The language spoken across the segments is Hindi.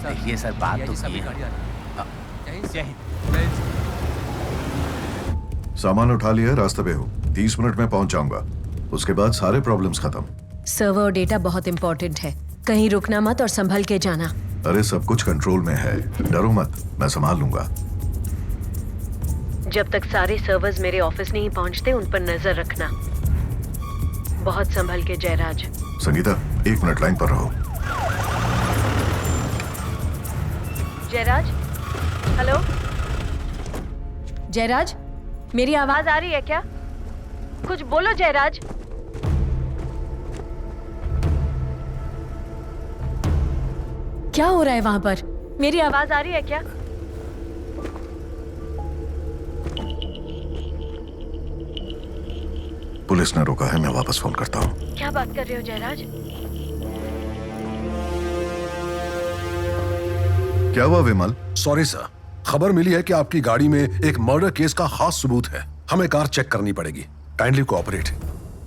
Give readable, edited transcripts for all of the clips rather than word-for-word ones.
देखिए सर, बात तो की है। जय हिंद। सामान उठा लिया, रास्ते पे हूँ। 30 मिनट में पहुंच जाऊंगा। उसके बाद सारे प्रॉब्लम्स खत्म। सर्वर और डेटा बहुत इंपॉर्टेंट है, कहीं रुकना मत और संभल के जाना। अरे सब कुछ कंट्रोल में है, डरो मत, मैं संभाल लूंगा। जब तक सारे सर्वर्स मेरे ऑफिस नहीं पहुंचते उन पर नजर रखना। बहुत संभल के जयराज। संगीता, 1 मिनट लाइन पर रहो। जयराज, हेलो जयराज, मेरी आवाज आ रही है क्या? कुछ बोलो जयराज। क्या हो रहा है वहां पर? मेरी आवाज आ रही है क्या? पुलिस ने रोका है, मैं वापस फोन करता हूँ। क्या बात कर रहे हो जयराज? क्या हुआ विमल? सॉरी सर, खबर मिली है कि आपकी गाड़ी में एक मर्डर केस का खास सबूत है। हमें कार चेक करनी पड़ेगी। Kindly cooperate.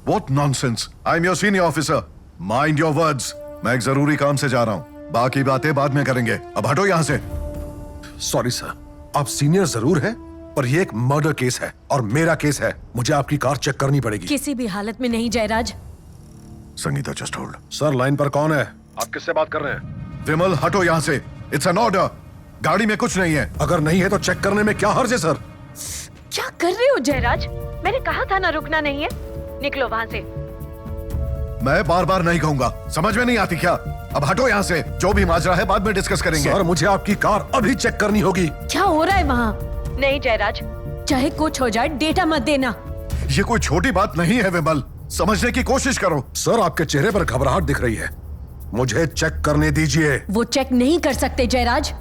What nonsense! I'm your senior officer. Mind your words. मैं एक जरूरी काम से जा रहा हूँ, बाकी बातें बाद में करेंगे। अब हटो यहाँ से। सॉरी सर, आप सीनियर जरूर हैं, पर ये एक मर्डर केस है और मेरा केस है। मुझे आपकी कार चेक करनी पड़ेगी। किसी भी हालत में नहीं Jayraj. Sangeeta, just hold. Sir, line पर कौन है? आप किससे बात कर रहे हैं? विमल, हटो यहाँ से। It's an order. गाड़ी में कुछ नहीं है। अगर नहीं है तो चेक करने में क्या हर्ज है सर? क्या कर रहे हो जयराज? मैंने कहा था ना रुकना नहीं है। निकलो वहां से। मैं बार बार नहीं कहूंगा, समझ में नहीं आती क्या? अब हटो यहाँ से। जो भी माजरा है बाद में डिस्कस करेंगे। सर, मुझे आपकी कार अभी चेक करनी होगी। क्या हो रहा है वहाँ? नहीं जयराज, चाहे कुछ हो जाए डेटा मत देना। ये कोई छोटी बात नहीं है विमल, समझने की कोशिश करो। सर, आपके चेहरे पर घबराहट दिख रही है। मुझे चेक करने दीजिए। वो चेक नहीं कर सकते जयराज।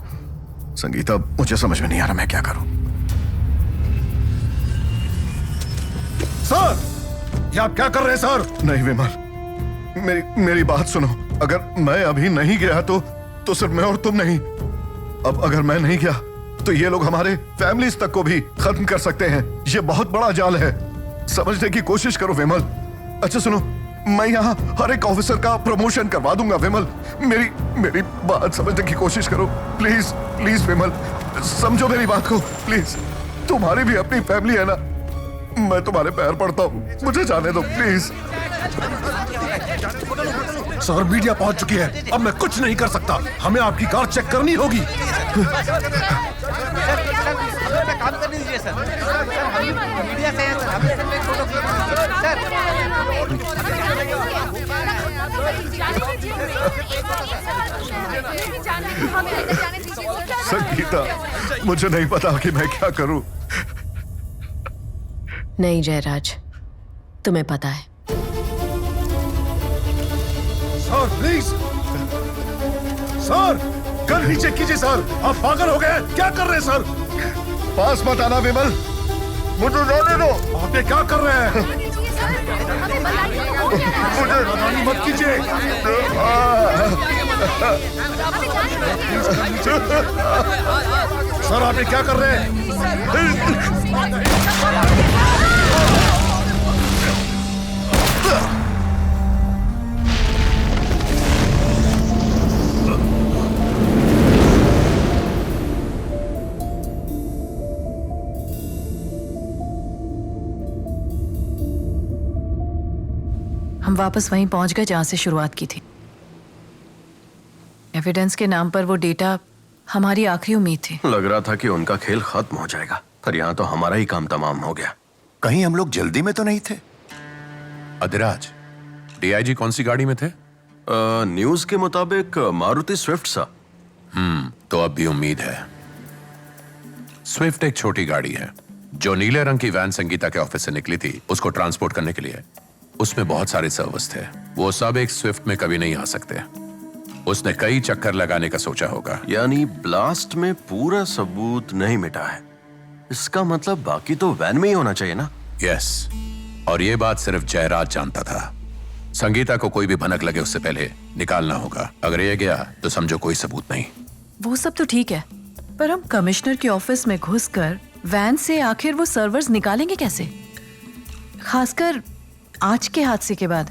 संगीता, मुझे समझ में नहीं आ रहा मैं क्या करूं। सर, ये आप क्या कर रहे हैं सर? नहीं विमल, मेरी बात सुनो। अगर मैं अभी नहीं गया तो सिर्फ मैं और तुम नहीं। अब अगर मैं नहीं गया तो ये लोग हमारे फैमिलीज तक को भी खत्म कर सकते हैं। ये बहुत बड़ा जाल है, समझने की कोशिश करो विमल। अच्छा सुनो, मैं यहाँ हर एक ऑफिसर का प्रमोशन करवा दूंगा विमल। मेरी बात समझने की कोशिश करो प्लीज। प्लीज विमल, समझो मेरी बात को प्लीज। तुम्हारी भी अपनी फैमिली है ना। मैं तुम्हारे पैर पड़ता हूँ, मुझे जाने दो प्लीज। सर, मीडिया पहुंच चुकी है, अब मैं कुछ नहीं कर सकता। हमें आपकी कार चेक करनी होगी। काम करने दीजिए सर। हम मीडिया से हैं सर, हमें सिर्फ एक फोटो सर। संगीता, मुझे नहीं पता कि मैं क्या करूं। नहीं जयराज, तुम्हें पता है। सर प्लीज, सर गन नीचे कीजिए। सर, आप पागल हो गए? क्या कर रहे हैं सर? पास मत आना विमल, मुझे जाने दो। आप ये क्या कर रहे हैं? मुझे नादानी मत कीजिए। सर, आप ये क्या कर रहे हैं? हम वापस वहीं पहुंच गए जहां से शुरुआत की थी। एविडेंस के नाम पर वो डेटा हमारी आखिरी उम्मीद थी। लग रहा था कि उनका खेल खत्म हो जाएगा, पर यहाँ तो हमारा ही काम तमाम हो गया। कहीं हम लोग जल्दी में तो नहीं थे? अधिराज, डीआईजी कौन सी गाड़ी में थे? न्यूज के मुताबिक मारुति स्विफ्ट सा। तो अब भी उम्मीद है। स्विफ्ट एक छोटी गाड़ी है। जो नीले रंग की वैन संगीता के ऑफिस से निकली थी उसको ट्रांसपोर्ट करने के लिए, उसमें बहुत सारे सर्वर्स थे। वो सब एक स्विफ्ट में कभी नहीं आ सकते। उसने कई चक्कर लगाने का सोचा होगा। यानी ब्लास्ट में पूरा सबूत नहीं मिटा है। इसका मतलब बाकी तो वैन में ही होना चाहिए ना? यस, और ये बात सिर्फ जयराज जानता था। संगीता को कोई भी भनक लगे उससे पहले निकालना होगा। अगर ये गया तो समझो कोई सबूत नहीं। वो सब तो ठीक है, पर हम कमिश्नर के ऑफिस में घुसकर वैन से आखिर वो सर्वर्स निकालेंगे कैसे? खासकर आज के हादसे के बाद।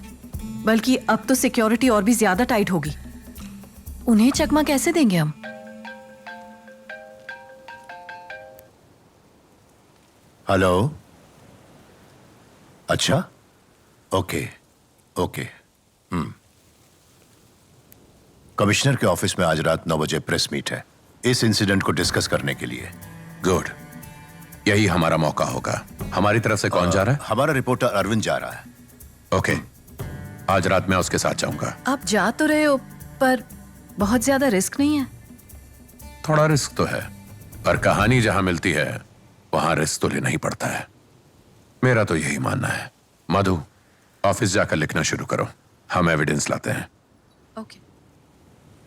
बल्कि अब तो सिक्योरिटी और भी ज्यादा टाइट होगी। उन्हें चकमा कैसे देंगे हम? हेलो। अच्छा, ओके ओके। कमिश्नर के ऑफिस में आज रात 9 बजे प्रेस मीट है इस इंसिडेंट को डिस्कस करने के लिए। गुड, यही हमारा मौका होगा। हमारी तरफ से कौन जा रहा है? हमारा रिपोर्टर अरविंद जा रहा है। ओके, आज रात मैं उसके साथ जाऊंगा। आप जा तो रहे हो, पर बहुत ज्यादा रिस्क नहीं है? थोड़ा रिस्क तो है, पर कहानी जहां मिलती है वहां रिस्क तो लेना ही पड़ता है। मेरा तो यही मानना है। मधु, ऑफिस जाकर लिखना शुरू करो, हम एविडेंस लाते हैं। ओके।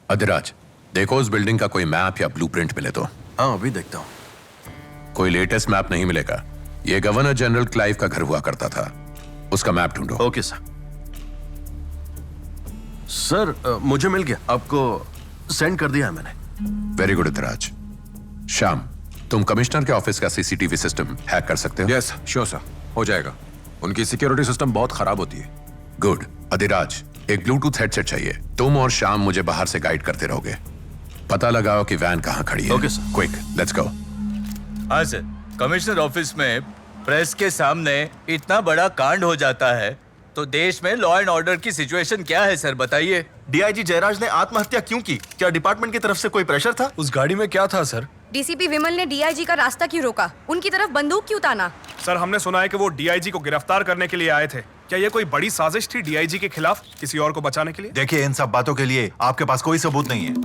अधिराज, देखो उस बिल्डिंग का कोई मैप या ब्लूप्रिंट मिले तो। हाँ, अभी देखता हूँ। कोई लेटेस्ट मैप नहीं मिलेगा। ये गवर्नर जनरल क्लाइव का घर हुआ करता था, उसका मैप ढूंढो। Okay sir. सर, मुझे मिल गया, आपको सेंड कर दिया है मैंने। Very good Adhiraj. श्याम, तुम कमिश्नर के ऑफिस का सीसीटीवी सिस्टम हैक कर सकते हो? यस श्योर सर, हो जाएगा। उनकी सिक्योरिटी सिस्टम बहुत खराब होती है। गुड। अधिराज, एक ब्लूटूथ हेडसेट चाहिए। तुम और श्याम मुझे बाहर से गाइड करते रहोगे। पता लगाओ कि वैन कहां खड़ी है। Okay sir. Quick, let's go. हाँ सर, कमिश्नर ऑफिस में प्रेस के सामने इतना बड़ा कांड हो जाता है तो देश में लॉ एंड ऑर्डर की सिचुएशन क्या है सर, बताइए। डीआईजी जयराज ने आत्महत्या क्यों की? क्या डिपार्टमेंट की तरफ से कोई प्रेशर था? उस गाड़ी में क्या था सर? डीसीपी विमल ने डीआईजी का रास्ता क्यों रोका? उनकी तरफ बंदूक क्यों ताना? सर, हमने सुना है कि वो डीआईजी को गिरफ्तार करने के लिए आए थे। क्या ये कोई बड़ी साजिश थी डीआईजी के खिलाफ, किसी और को बचाने के लिए? देखिए, इन सब बातों के लिए आपके पास कोई सबूत नहीं है।